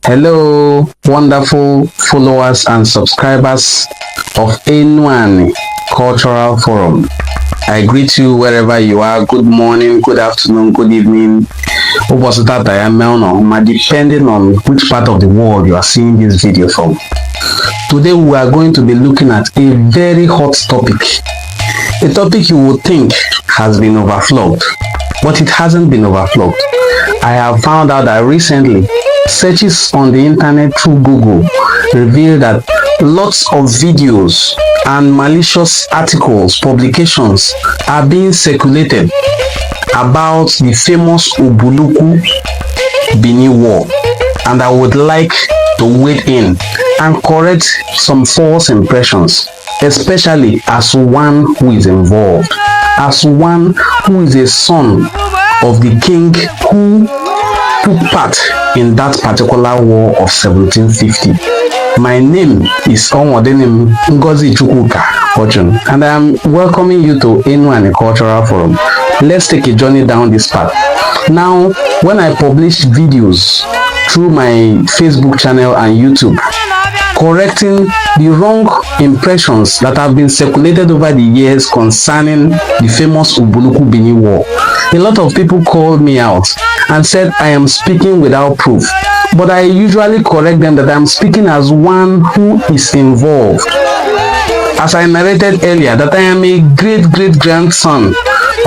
Hello, wonderful followers and subscribers of Enwani Cultural Forum. I greet you wherever you are. Good morning, good afternoon, good evening. Depending on which part of the world you are seeing this video from. Today we are going to be looking at a very hot topic. A topic you would think has been overflowed, but it hasn't been overflowed. I have found out that recently searches on the internet through Google reveal that lots of videos and malicious articles, publications are being circulated about the famous Ubulu-Ukwu Benin War, and I would like to wade in and correct some false impressions, especially as one who is involved, as one who is a son of the king who took part in that particular war of 1750. My name is Onwodenim Ngozi Chukwuka Fortune, and I am welcoming you to Enwani Cultural Forum. Let's take a journey down this path. Now, when I publish videos through my Facebook channel and YouTube, correcting the wrong impressions that have been circulated over the years concerning the famous Ubulu-Ukwu Benin War, a lot of people called me out and said I am speaking without proof. But I usually correct them that I am speaking as one who is involved. As I narrated earlier, that I am a great-great-grandson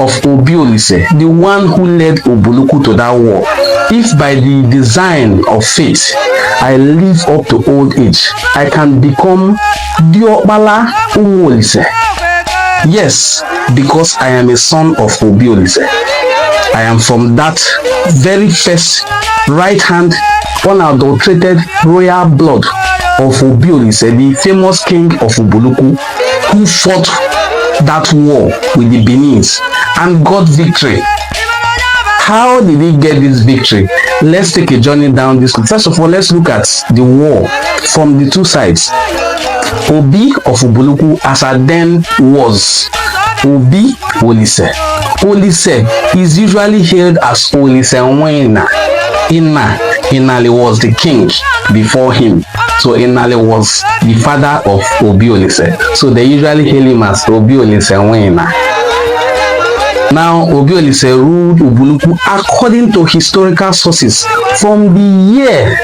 of Ubulu-Ukwu, the one who led Ubulu-Ukwu to that war. If by the design of fate I live up to old age, I can become Diokbala Ubulu-Ukwu. Yes, because I am a son of Ubulu-Ukwu. I am from that very first right-hand, unadulterated royal blood of Ubulu-Ukwu, the famous king of Ubulu-Ukwu, who fought that war with the Benins and got victory. How did he get this victory? Let's take a journey down this. First of all, let's look at the war from the two sides. Obi of Ubulu-Ukwu, as I then was Obi Olise. Olise is usually hailed as Olise Nwena. Inali was the king before him. So Inali was the father of Obi Olise. So they usually hail him as Obi Olise Nwena. Now, Obi Olise ruled Ubulu-Ukwu according to historical sources from the year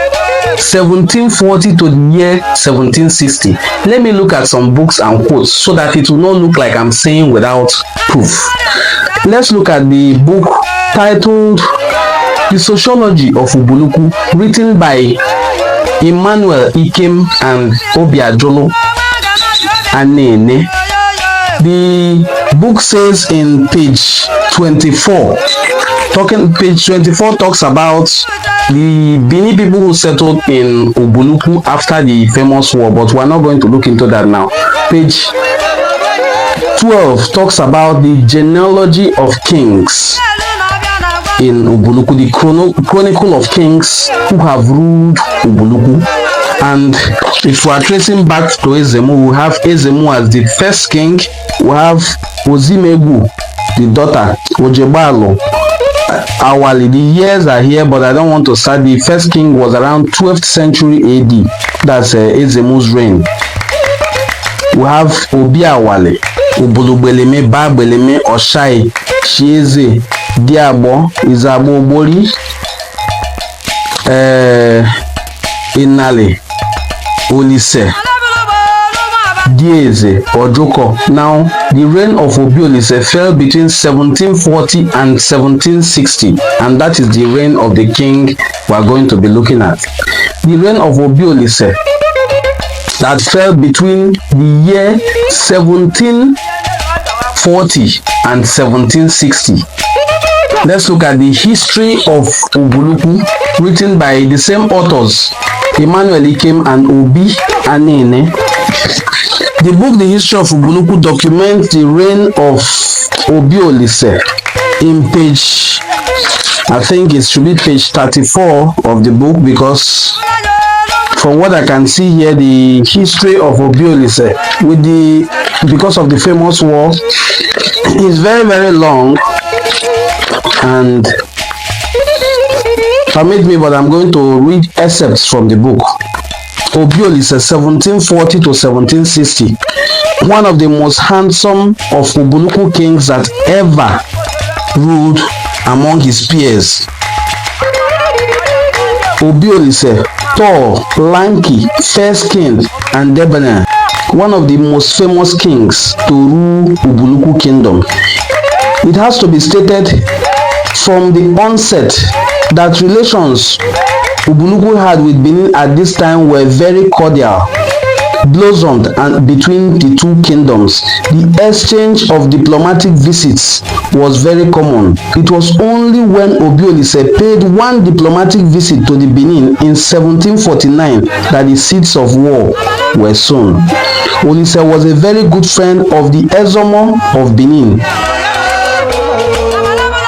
1740 to the year 1760. Let me look at some books and quotes so that it will not look like I'm saying without proof. Let's look at the book titled The Sociology of Ubulu-Ukwu, written by Emmanuel Ikem and Obiajolo Anene. The book says in page 24, page 24 talks about the Benin people who settled in Ubulu-Ukwu after the famous war, but we're not going to look into that now. Page 12 talks about the genealogy of kings in Ubulu-Ukwu, the chronicle of kings who have ruled Ubulu-Ukwu. And if we are tracing back to Ezemu, we have Ezemu as the first king. We have Ozimegu, the daughter, Ojebalo, Awali. The years are here, but I don't want to start. The first king was around 12th century AD. That's Ezemu's reign. We have Obi Awale, Ubulu-Beleme, Ba-Beleme, Oshai, Chieze, Diabo, Izabo Obori, Inale, Olise, Dieze, Ojoko. Now, the reign of Obi Olise fell between 1740 and 1760, and that is the reign of the king we are going to be looking at. The reign of Obi Olise that fell between the year 1740 and 1760. Let's look at the history of Ubulu-Ukwu, written by the same authors, Emmanuel Ikem and Obi Anene. The book The History of Ubulu-Ukwu documents the reign of Obi Olise in page, I think it should be page 34 of the book, because from what I can see here, the history of Obi Olise because of the famous war is very, very long, and Permit me, but I'm going to read excerpts from the book. Obiolise, 1740 to 1760. One of the most handsome of Ubulu-Ukwu kings that ever ruled among his peers. Obiolise, tall, lanky, fair-skinned, and debonair. One of the most famous kings to rule Ubulu-Ukwu kingdom. It has to be stated from the onset that relations Ubulu-Ukwu had with Benin at this time were very cordial, blossomed and between the two kingdoms. The exchange of diplomatic visits was very common. It was only when Obiolise paid one diplomatic visit to the Benin in 1749 that the seeds of war were sown. Olise was a very good friend of the Ezomo of Benin.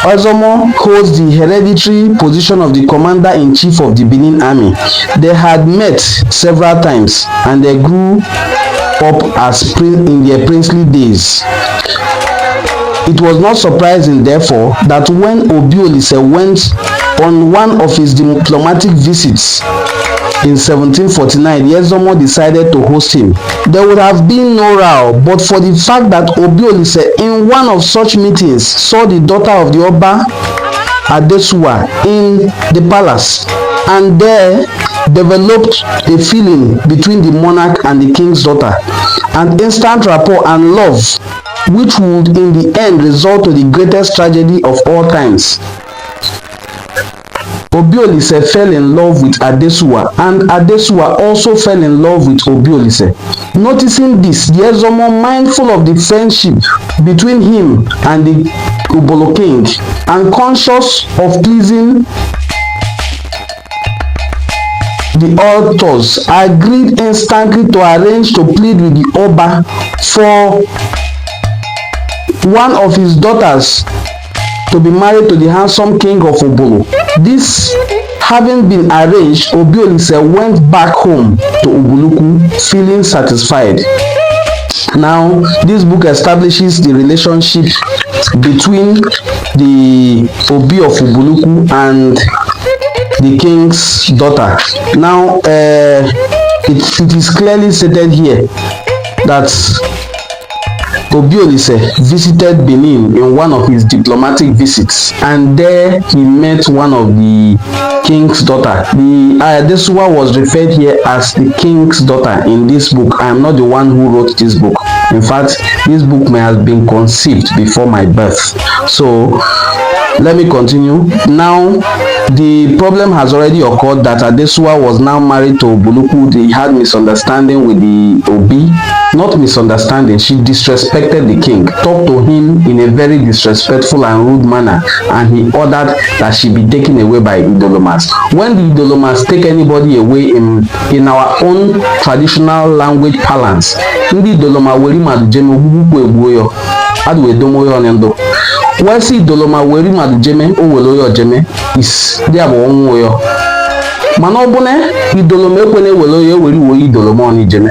Ezomo holds the hereditary position of the commander-in-chief of the Benin army. They had met several times and they grew up as in their princely days. It was not surprising, therefore, that when Obiolise went on one of his diplomatic visits in 1749, Ezomo decided to host him. There would have been no row but for the fact that Obiolise in one of such meetings saw the daughter of the Oba Adesuwa in the palace, and there developed a feeling between the monarch and the king's daughter, an instant rapport and love which would in the end result to the greatest tragedy of all times. Obiolise fell in love with Adesuwa, and Adesuwa also fell in love with Obiolise. Noticing this, the Ezomo, mindful of the friendship between him and the Ubulu king, and conscious of pleasing the authors, agreed instantly to arrange to plead with the Oba for one of his daughters to be married to the handsome king of Ubulu. This having been arranged, Obiolise went back home to Ubulu-Ukwu feeling satisfied. Now, this book establishes the relationship between the Obi of Ubulu-Ukwu and the king's daughter. Now, it is clearly stated here that Obiolise visited Benin in one of his diplomatic visits, and there he met one of the king's daughter. The Adesuwa was referred here as the king's daughter in this book. I am not the one who wrote this book. In fact, this book may have been conceived before my birth. So let me continue. Now, the problem has already occurred that Adesuwa was now married to Ubulu-Ukwu. They had misunderstanding with the Obi. Not misunderstanding, she disrespected the king, talked to him in a very disrespectful and rude manner, and he ordered that she be taken away by Idolomas. When the Idolomas take anybody away in our own traditional language parlance, ndị Idoloma weri madu jeme ogbugbu egbuo yo, adu edomo yo nendo. Wesi Idoloma weri madu jeme o welo yo jeme is dia bo onwo yo. Mana obune Idoloma ekwene welo yo weri wo Idoloma oni jeme.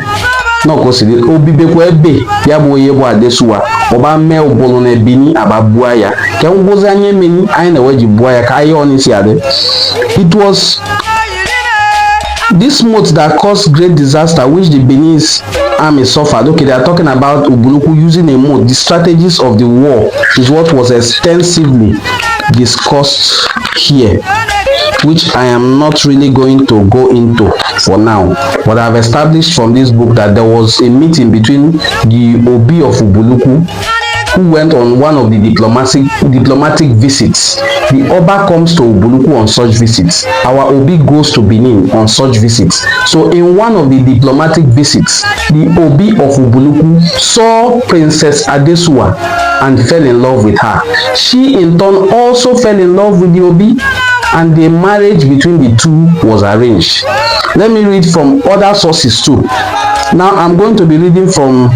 No kosiri obibekwa ebe ya bụ onye bụ Adesuwa ọba mee ụbụlụ na Benin ababua ya ke ngwozi anya meni anyị na-eweji bua ya ka anyị oni si ade. It was this moat that caused great disaster which the Beninese army suffered. Okay, they are talking about Ubulu-Ukwu using a moat. The strategies of the war is what was extensively discussed here, which I am not really going to go into for now. But I have established from this book that there was a meeting between the Obi of Ubulu-Ukwu, who went on one of the diplomatic visits. The Oba comes to Ubulu-Ukwu on such visits. Our Obi goes to Benin on such visits. So in one of the diplomatic visits, the Obi of Ubulu-Ukwu saw Princess Adesuwa and fell in love with her. She in turn also fell in love with the Obi, and the marriage between the two was arranged. Let me read from other sources too. Now I'm going to be reading from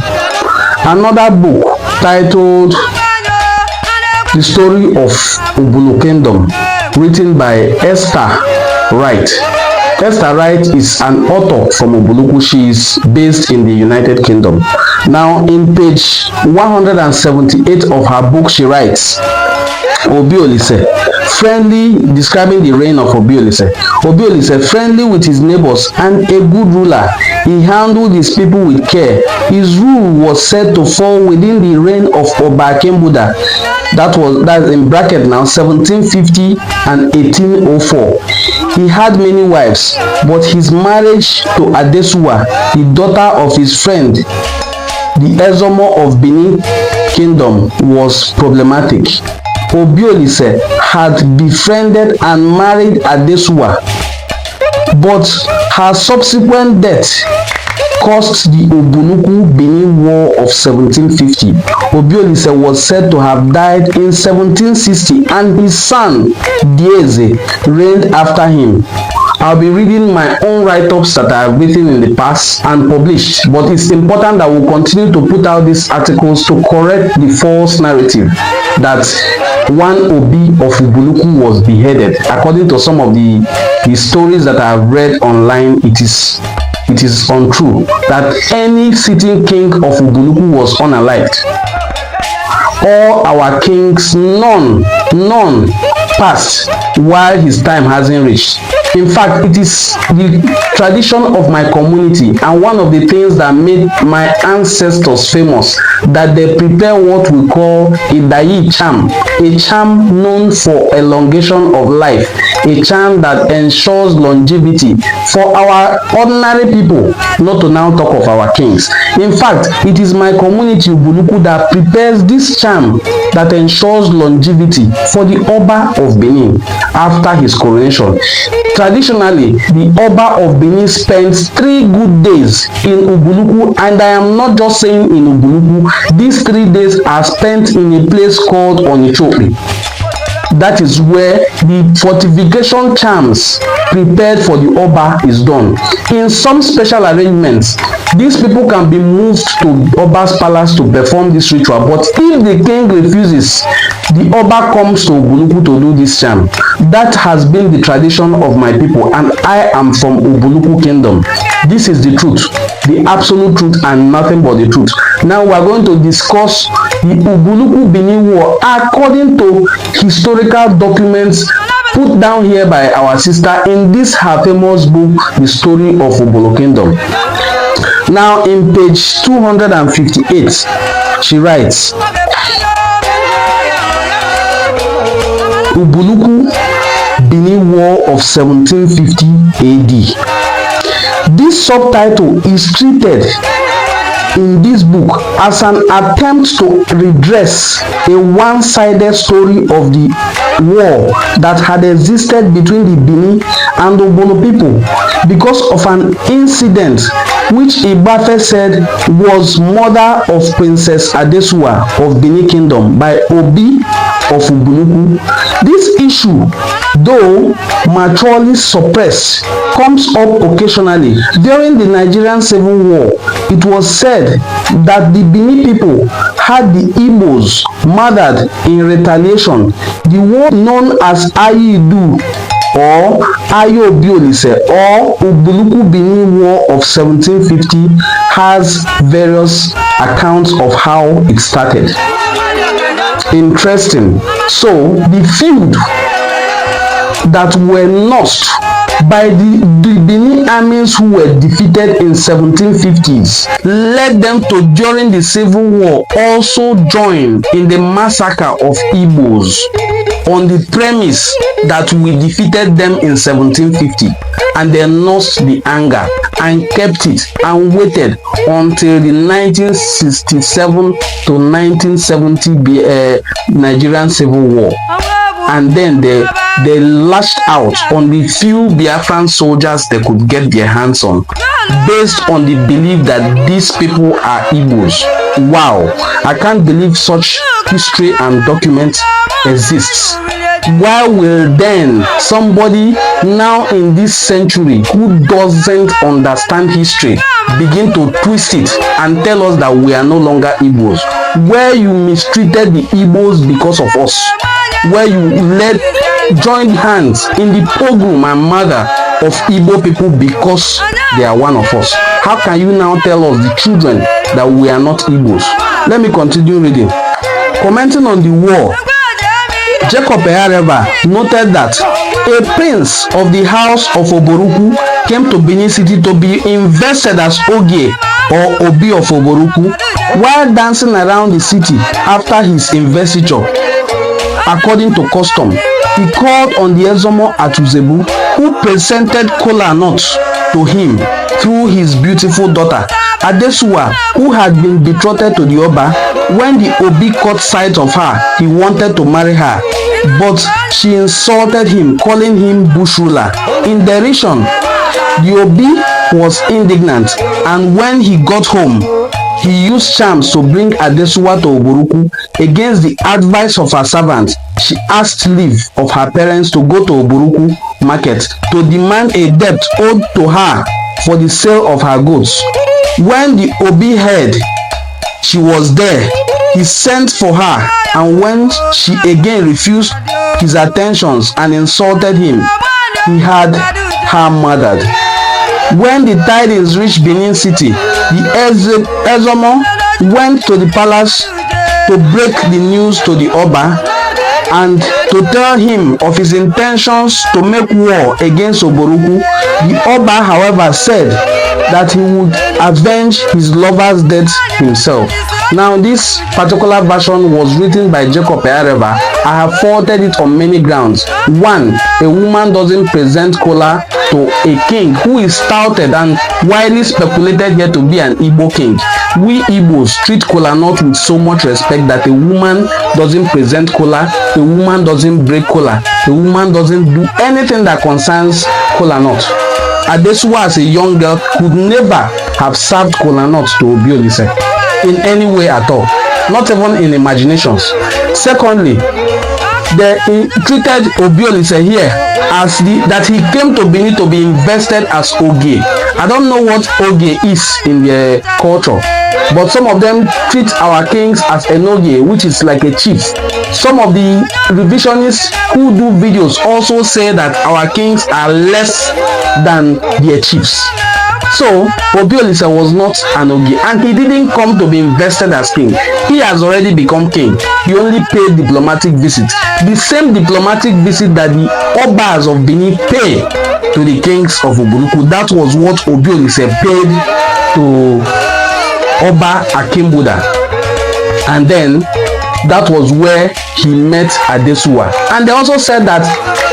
another book titled The Story of Ubulu Kingdom, written by Esther Wright. Esther Wright is an author from Ubulu-Ukwu. She is based in the United Kingdom. Now in page 178 of her book, she writes, Obiolise, friendly, describing the reign of Obiolise. Obiolise, friendly with his neighbors and a good ruler. He handled his people with care. His rule was said to fall within the reign of Oba Kembuda. That's in bracket now, 1750 and 1804. He had many wives, but his marriage to Adesuwa, the daughter of his friend, the Ezomo of Benin Kingdom, was problematic. Obiolise had befriended and married Adesuwa, but her subsequent death caused the Ubulu-Ukwu Benin War of 1750. Obiolise was said to have died in 1760 and his son Diese reigned after him. I'll be reading my own write-ups that I have written in the past and published, but it's important that we'll continue to put out these articles to correct the false narrative that one Obi of Ubulu-Ukwu was beheaded. According to some of the stories that I have read online, it is untrue that any sitting king of Ubulu-Ukwu was unalived. All our kings, none passed while his time hasn't reached. In fact, it is the tradition of my community and one of the things that made my ancestors famous that they prepare what we call a Dayi charm, a charm known for elongation of life, a charm that ensures longevity for our ordinary people, not to now talk of our kings. In fact, it is my community Ubulu-Ukwu that prepares this charm that ensures longevity for the Oba of Benin after his coronation. Traditionally, the Oba of Benin spends 3 good days in Ubulu-Ukwu, and I am not just saying in Ubulu-Ukwu. These 3 days are spent in a place called Onichopi. That is where the fortification charms prepared for the Oba is done. In some special arrangements, these people can be moved to Oba's palace to perform this ritual, but if the king refuses, the Oba comes to Ubulu-Ukwu to do this charm. That has been the tradition of my people, and I am from Ubulu-Ukwu Kingdom. This is the truth, the absolute truth, and nothing but the truth. Now we are going to discuss the Ubulu-Ukwu Benin War according to historical documents put down here by our sister in this her famous book, The Story of Ubulu Kingdom. Now in page 258, she writes, Ubulu-Ukwu Benin War of 1750 AD. This subtitle is treated in this book as an attempt to redress a one-sided story of the war that had existed between the Benin and the Ubulu people because of an incident which Ibafe said was murder of Princess Adesuwa of Benin Kingdom by Obi of Ubulu-Ukwu. This issue, though maturely suppressed, comes up occasionally. During the Nigerian Civil War, it was said that the Benin people had the Igbos murdered in retaliation. The war known as Ayidu or Obiolise or Ubulu-Ukwu Benin War of 1750 has various accounts of how it started. Interesting. So the feud that were lost by the Benin armies who were defeated in 1750s led them to, during the Civil War, also join in the massacre of Igbos on the premise that we defeated them in 1750, and they lost the anger and kept it and waited until the 1967 to 1970 Nigerian Civil War. And then they lashed out on the few Biafran soldiers they could get their hands on, based on the belief that these people are Igbos. Wow, I can't believe such history and documents exists. Why will then somebody now in this century who doesn't understand history begin to twist it and tell us that we are no longer Igbos? Where you mistreated the Igbos because of us, where you joined hands in the pogrom and murder of Igbo people because they are one of us. How can you now tell us, the children, that we are not Igbos? Let me continue reading. Commenting on the war, Jacob Eareba noted that a prince of the house of Ubulu-Ukwu came to Benin City to be invested as Ogie or Obi of Ubulu-Ukwu while dancing around the city after his investiture. According to custom, he called on the Ezomo Atuzebu, who presented kola nuts to him through his beautiful daughter Adesuwa, who had been betrothed to the Oba. When the Obi caught sight of her, he wanted to marry her, but she insulted him, calling him bush ruler. In derision, the Obi was indignant, and when he got home, he used charms to bring Adesuwa to Ubulu-Ukwu. Against the advice of her servant, she asked leave of her parents to go to Ubulu-Ukwu market to demand a debt owed to her for the sale of her goods. When the Obi heard she was there, he sent for her, and when she again refused his attentions and insulted him, he had her murdered. When the tidings reached Benin City, the Ezomo went to the palace to break the news to the Oba and to tell him of his intentions to make war against Ubulu-Ukwu. The Oba, however, said that he would avenge his lover's death himself. Now, this particular version was written by Jacob Eareba. I have faulted it on many grounds. One, a woman doesn't present kola to a king who is touted and widely speculated here to be an Igbo king. We Igbos treat kola nut with so much respect that a woman doesn't present kola, a woman doesn't break kola, a woman doesn't do anything that concerns kola nut. Adesuwa, as a young girl, could never have served kola nut to Obi-Olise in any way at all, not even in imaginations. Secondly, they treated Obi-Olise here as that he came to Benin to be invested as Ogie. I don't know what Ogie is in their culture, but some of them treat our kings as an Ogie, which is like a chief. Some of the revisionists who do videos also say that our kings are less than their chiefs. So Obi-Olise was not an Ogie, and he didn't come to be invested as king. He has already become king. He only paid diplomatic visit, the same diplomatic visit that the Obas of Benin pay to the kings of Ubulu-Ukwu. That was what Obi-Olise paid to Oba Akimbuda, and then that was where he met Adesuwa. And they also said that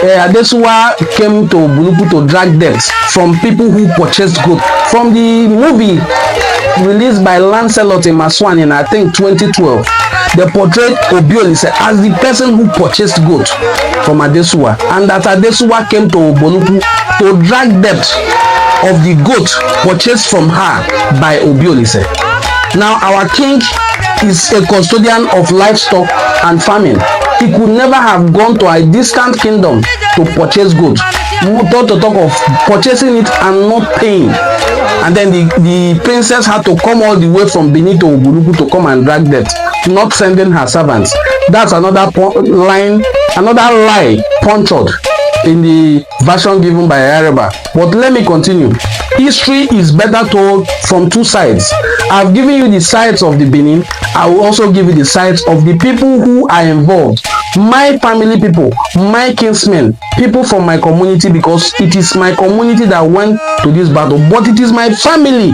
Adesuwa came to Ubulu-Ukwu to drag debts from people who purchased goods. From the movie released by Lancelot Emaswan in, I think, 2012, they portrayed Obi-Olise as the person who purchased goods from Adesuwa, and that Adesuwa came to Ubulu-Ukwu to drag debt of the goat purchased from her by Obi-Olise. Now, our king is a custodian of livestock and farming. He could never have gone to a distant kingdom to purchase goods, not to talk of purchasing it and not paying. And then the princess had to come all the way from Benin to Ubulu-Ukwu to come and drag debt, not sending her servants. That's another lie punctured in the version given by Eareba. But let me continue. History is better told from two sides. I've given you the sides of the Benin. I will also give you the sides of the people who are involved. My family people, my kinsmen, people from my community, because it is my community that went to this battle, but it is my family,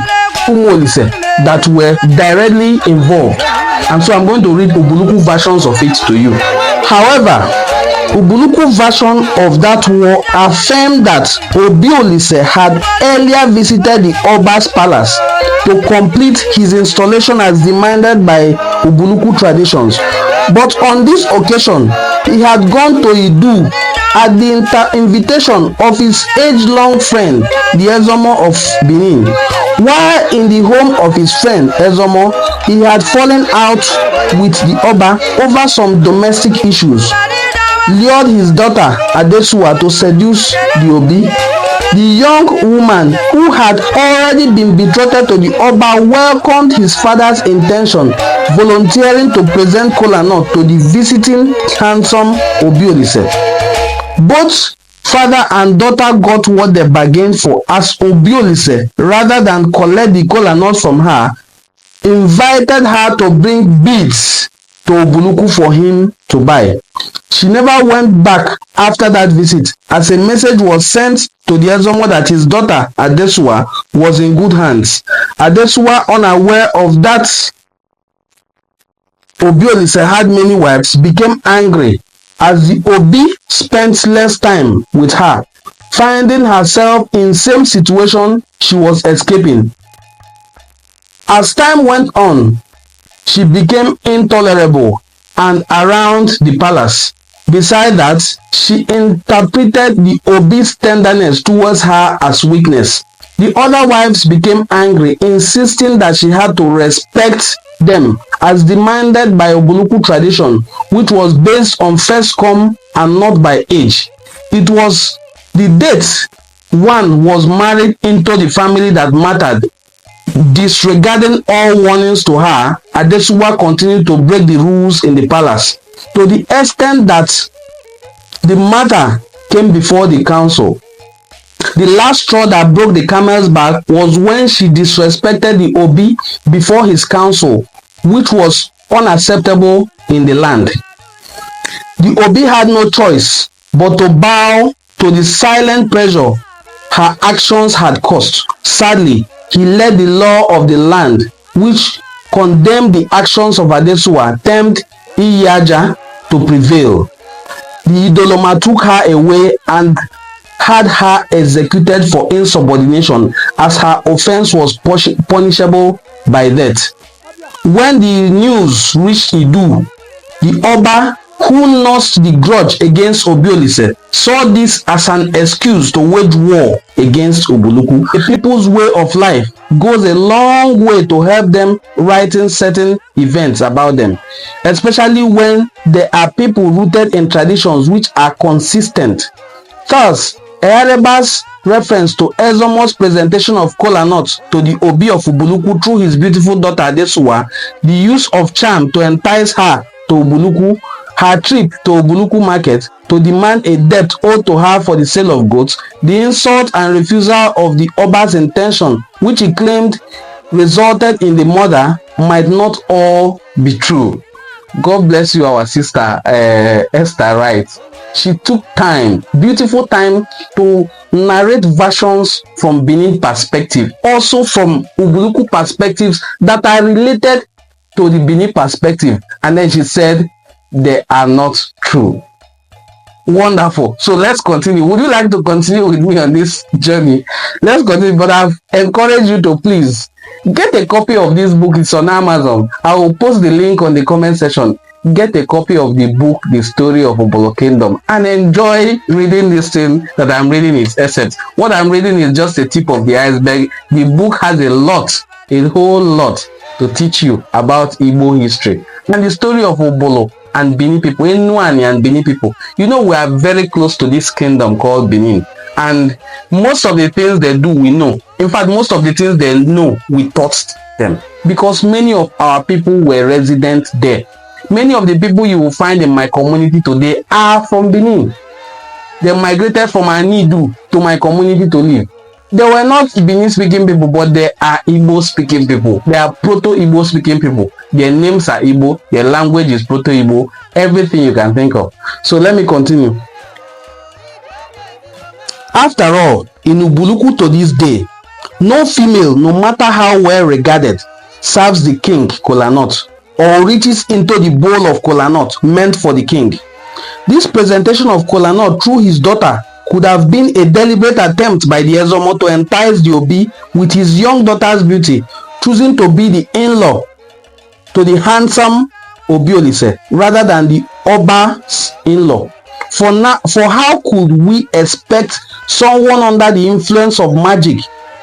Ubulu-Ukwu, that were directly involved. And so I'm going to read Ubulu-Ukwu versions of it to you. However, Ubulu-Ukwu version of that war affirmed that Obi-Olise had earlier visited the Oba's palace to complete his installation as demanded by Ubulu-Ukwu traditions. But on this occasion, he had gone to Idu at the invitation of his age-long friend, the Ezomo of Benin. While in the home of his friend Ezomo, he had fallen out with the Oba over some domestic issues, lured his daughter Adesuwa to seduce the Obi. The young woman, who had already been betrothed to the Oba, welcomed his father's intention, volunteering to present kola nut to the visiting handsome Obi-Olise. Both father and daughter got what they bargained for, as Obi-Olise, rather than collect the kola nut from her, invited her to bring beads to Ubulu-Ukwu for him to buy. She never went back after that visit, as a message was sent to the Ezomo that his daughter Adesuwa was in good hands. Adesuwa, unaware of that Obiolise had many wives, became angry as the Obi spent less time with her, finding herself in same situation she was escaping. As time went on, she became intolerable and around the palace. Besides that, she interpreted the Obi's tenderness towards her as weakness. The other wives became angry, insisting that she had to respect them as demanded by Ubulu-Ukwu tradition, which was based on first come and not by age. It was the date one was married into the family that mattered. Disregarding all warnings to her, Adesuwa continued to break the rules in the palace, to the extent that the matter came before the council. The last straw that broke the camel's back was when she disrespected the Obi before his council, which was unacceptable in the land. The Obi had no choice but to bow to the silent pressure her actions had caused. Sadly, he let the law of the land, which condemned the actions of Adesuwa, tempt Iyaja to prevail. The Idoloma took her away and had her executed for insubordination, as her offense was punishable by death. When the news reached Idu, the Oba, who nursed the grudge against Obiolise, saw this as an excuse to wage war against Ubulu-Ukwu. The people's way of life goes a long way to help them writing certain events about them, especially when there are people rooted in traditions which are consistent. Thus, Eyareba's reference to Ezomo's presentation of kola nuts to the Obi of Ubulu-Ukwu through his beautiful daughter Adesuwa, the use of charm to entice her to Ubulu-Ukwu, her trip to Ubulu-Ukwu market to demand a debt owed to her for the sale of goats, the insult and refusal of the Oba's intention, which he claimed resulted in the murder, might not all be true. God bless you, our sister Esther Wright. She took time, beautiful time, to narrate versions from Benin perspective, also from Ubulu-Ukwu perspectives that are related to the Benin perspective, and then she said they are not true. Wonderful. So let's continue. Would you like to continue with me on this journey? Let's continue, but I've encouraged you to please get a copy of this book. It's on Amazon. I will post the link on the comment section. Get a copy of the book, The Story of Ubulu Kingdom, and enjoy reading this thing that I'm reading. Its essence. What I'm reading is just a tip of the iceberg. The book has a whole lot to teach you about Igbo history and the story of Ubulu and Benin people, Enuani and Benin people. You know, we are very close to this kingdom called Benin, and most of the things they do, we know. In fact, most of the things they know, we taught them, because many of our people were resident there. Many of the people you will find in my community today are from Benin. They migrated from Anidu to my community to live. They were not Benin speaking people, but they are Igbo speaking people. They are Proto-Igbo speaking people. Their names are Igbo, their language is Proto-Igbo, everything you can think of. So let me continue. After all, in Ubulu-Ukwu to this day, no female, no matter how well regarded, serves the king kola nut or reaches into the bowl of kola nut meant for the king. This presentation of kola nut through his daughter could have been a deliberate attempt by the Ezomo to entice the Obi with his young daughter's beauty, choosing to be the in-law to the handsome Obiolise rather than the Oba's in-law. For how could we expect someone under the influence of magic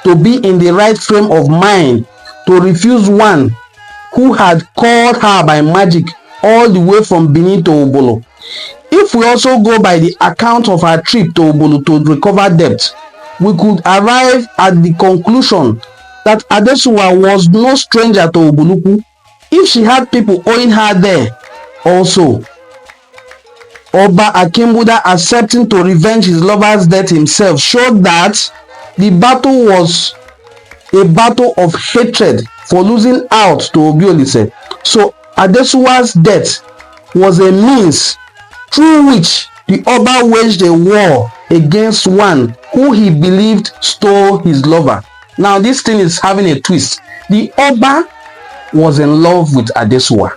to be in the right frame of mind to refuse one who had called her by magic all the way from Benin to Ubulu? If we also go by the account of her trip to Ubulu to recover debt, we could arrive at the conclusion that Adesuwa was no stranger to Ubulu-Ukwu if she had people owing her there also. Oba Akimbuda accepting to revenge his lover's death himself showed that the battle was a battle of hatred for losing out to Obiolise. So Adesuwa's death was a means through which the Oba waged a war against one who he believed stole his lover. Now this thing is having a twist. The Oba was in love with Adesuwa.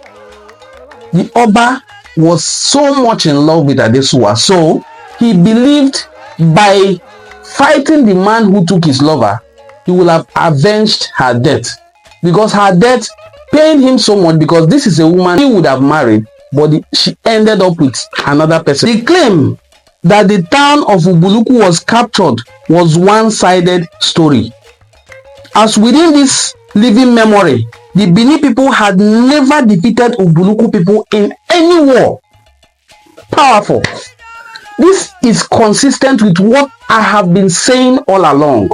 The Oba was so much in love with Adesuwa, so he believed by fighting the man who took his lover, he will have avenged her death, because her death pained him so much, because this is a woman he would have married, but she ended up with another person. The claim that the town of Ubulu-Ukwu was captured was one-sided story, as within this living memory, the Benin people had never defeated Ubulu-Ukwu people in any war. Powerful. This is consistent with what I have been saying all along.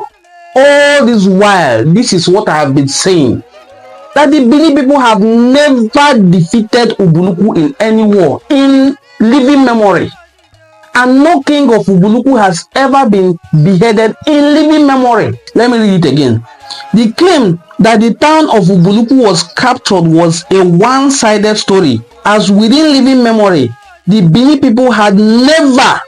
All this while, this is what I have been saying. That the Benin people have never defeated Ubulu-Ukwu in any war in living memory. And no king of Ubulu-Ukwu has ever been beheaded in living memory. Let me read it again. The claim that the town of Ubulu-Ukwu was captured was a one-sided story, as within living memory, the Benin people had never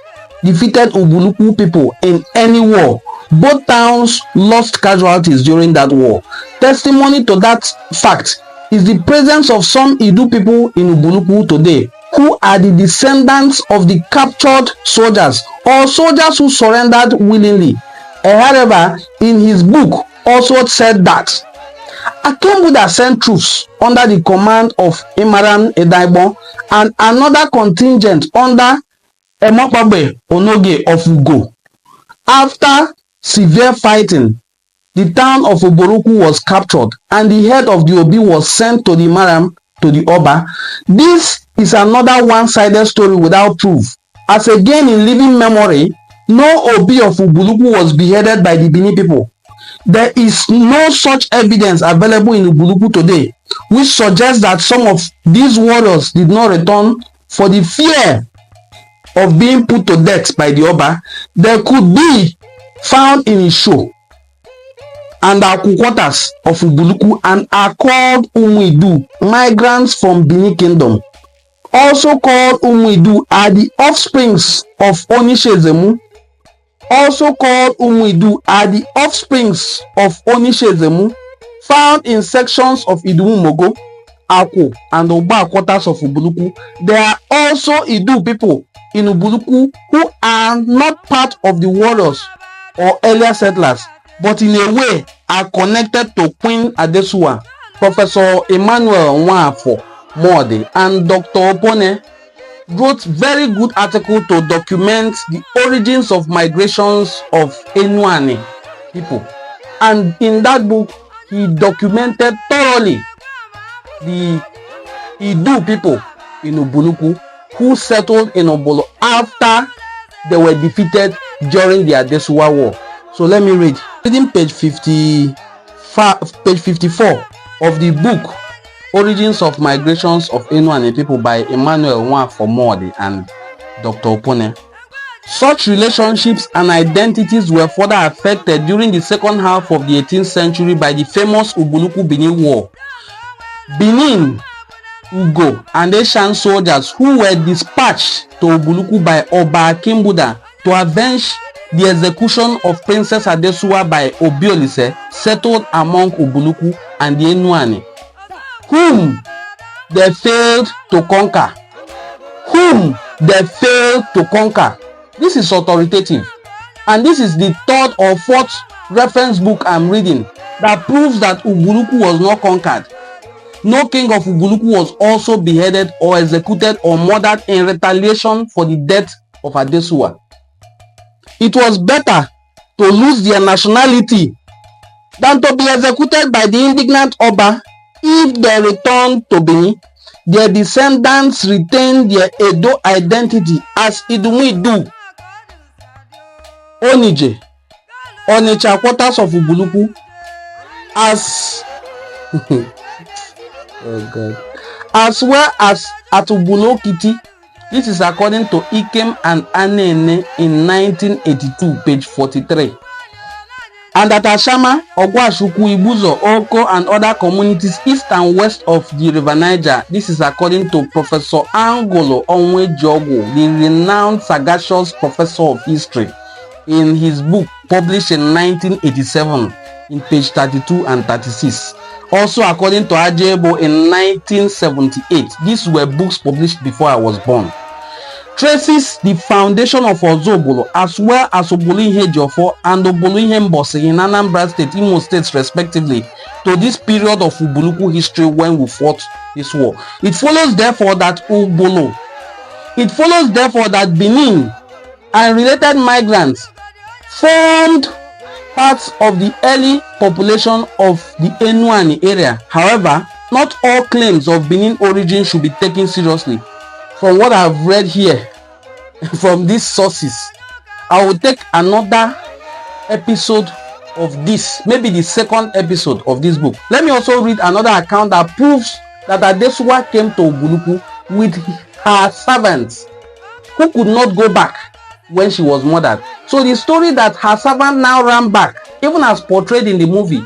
defeated Ubulu-Ukwu people in any war. Both towns lost casualties during that war. Testimony to that fact is the presence of some Idu people in Ubulu-Ukwu today, who are the descendants of the captured soldiers or soldiers who surrendered willingly. However, in his book also said that Akinbuda sent troops under the command of Imaran Edaibo and another contingent under Emopabe Onoge of Ugo. After severe fighting, the town of Ubulu-Ukwu was captured and the head of the Obi was sent to the Maram, to the Oba. This is another one-sided story without proof, as again in living memory, no Obi of Ubulu-Ukwu was beheaded by the Benin people. There is no such evidence available in Ubulu-Ukwu today, which suggests that some of these warriors did not return for the fear of being put to death by the Oba. There could be found in Isho and Aku quarters of Ubulu-Ukwu and are called Umuidu, migrants from Benin Kingdom. Also called Umuidu are the offsprings of Onishezemu. Also called Umuidu are the offsprings of Onishezemu, found in sections of Idumu-Mogo, Aku, and Oba quarters of Ubulu-Ukwu. There are also Idu people in Ubulu-Ukwu who are not part of the warriors or earlier settlers, but in a way are connected to Queen Adesuwa. Professor Emmanuel Nwafo Morde and Dr. Opone wrote very good article to document the origins of migrations of Enuani people, and in that book he documented thoroughly the Idu people in Ubulu-Ukwu who settled in Obolo after they were defeated during the Adesuwa War. So let me read. Reading page 54 of the book Origins of Migrations of Enuani People by Emmanuel Nwafo Morde and Dr. Opone. Such relationships and identities were further affected during the second half of the 18th century by the famous Ubulu-Ukwu-Benin War. Benin, Ugo, and Asian soldiers who were dispatched to Ubulu-Ukwu by Oba Akinbuda to avenge the execution of Princess Adesuwa by Obiolise settled among Ubulu-Ukwu and the Enuani, whom they failed to conquer. This is authoritative, and this is the third or fourth reference book I'm reading that proves that Ubulu-Ukwu was not conquered. No king of Ubulu-Ukwu was also beheaded or executed or murdered in retaliation for the death of Adesuwa. It was better to lose their nationality than to be executed by the indignant Oba. If they returned to Benin, their descendants retained their Edo identity as Idumu-Idu, Onije, Onitsha quarters of Ubulu-Ukwu, as as well as at Ubulu-Okiti. This is according to Ikem and Anene in 1982, page 43. and at Ashama, Ogwashukwu, Ibuzo, Oko, and other communities east and west of the River Niger. This is according to Professor Angolo Onwejogo, the renowned sagacious professor of history, in his book published in 1987 in page 32 and 36. Also according to Ajebo in 1978. These were books published before I was born. Traces the foundation of Ozobolo as well as Obolo-Ihe Jiofo and Obolo-Ihe Mbosi in Anambra State, Imo States respectively, to this period of Ubulu-Ukwu history when we fought this war. It follows therefore that Benin and related migrants formed parts of the early population of the Enuani area. However, not all claims of Benin origin should be taken seriously. From what I've read here, from these sources, I will take another episode of this, maybe the second episode of this book. Let me also read another account that proves that Adesuwa came to Ubulu-Ukwu with her servants who could not go back when she was murdered. So the story that her servant now ran back, even as portrayed in the movie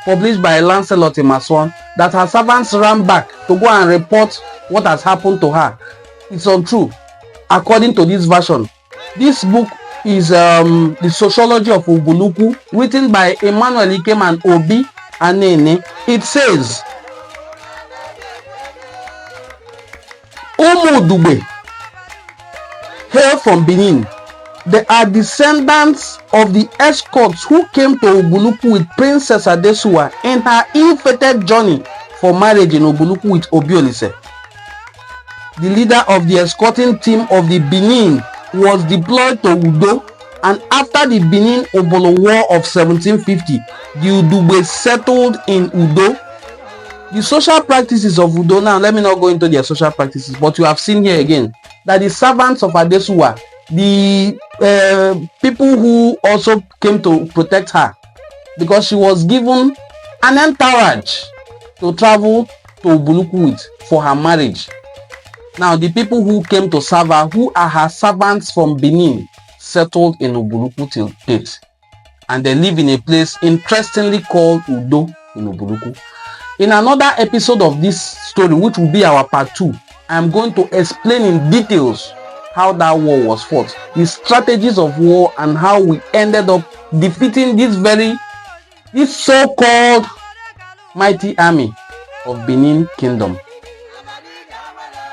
published by Lancelot Emerson, that her servants ran back to go and report what has happened to her, it's untrue. According to this version, this book is the sociology of Ubulu-Ukwu, written by Emmanuel Ikem and Obi Anene. It says, Umu Dugbe hail from Benin. They are descendants of the escorts who came to Ubulu-Ukwu with Princess Adesuwa in her ill-fated journey for marriage in Ubulu-Ukwu with Obiolise. The leader of the escorting team of the Benin was deployed to Udo, and after the Benin-Obolo War of 1750, the Udugbe settled in Udo. The social practices of Udo, now let me not go into their social practices, but you have seen here again that the servants of Adesuwa, the people who also came to protect her, because she was given an entourage to travel to Ubulu-Ukwu with for her marriage. Now, the people who came to serve her, who are her servants from Benin, settled in Ubulu-Ukwu till date. And they live in a place interestingly called Udo in Ubulu-Ukwu. In another episode of this story, which will be our part 2, I'm going to explain in details how that war was fought, the strategies of war, and how we ended up defeating this so-called mighty army of Benin Kingdom.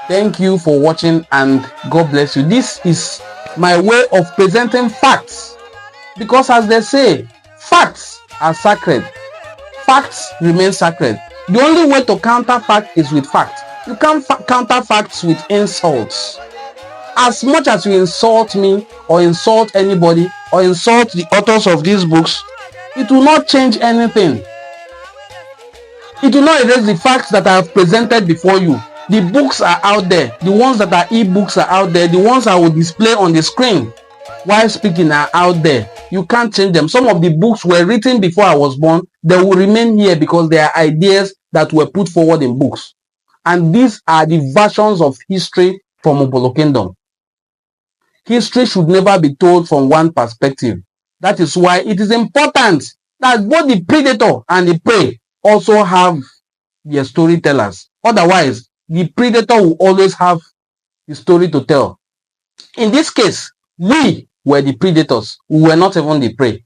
Thank you for watching, and God bless you. This is my way of presenting facts, because as they say, facts are sacred. Facts remain sacred. The only way to counter fact is with fact. You can't counter facts with insults. As much as you insult me or insult anybody or insult the authors of these books, it will not change anything. It will not erase the facts that I have presented before you. The books are out there. The ones that are e-books are out there. The ones I will display on the screen while speaking are out there. You can't change them. Some of the books were written before I was born. They will remain here because they are ideas that were put forward in books. And these are the versions of history from Ubulu Kingdom. History should never be told from one perspective. That is why it is important that both the predator and the prey also have their storytellers. Otherwise, the predator will always have the story to tell. In this case, we were the predators. We were not even the prey.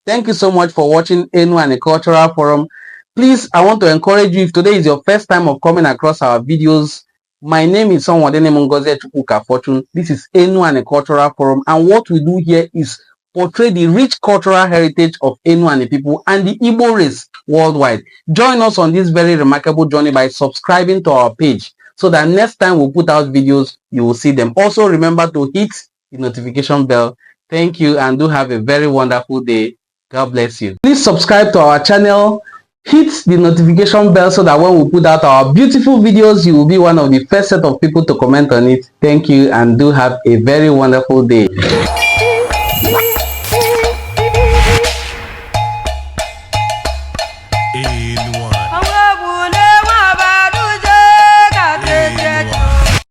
Thank you so much for watching Enu Cultural Forum. Please, I want to encourage you, if today is your first time of coming across our videos, my name is Sonwadene Mungoze Chukwuka Fortune. This is Enu Cultural Forum, and what we do here is portray the rich cultural heritage of Enuani people and the Igbo race worldwide. Join us on this very remarkable journey by subscribing to our page, so that next time we put out videos, you will see them. Also, remember to hit the notification bell. Thank you, and do have a very wonderful day. God bless you. Please subscribe to our channel. Hit the notification bell so that when we put out our beautiful videos, you will be one of the first set of people to comment on it. Thank you, and do have a very wonderful day.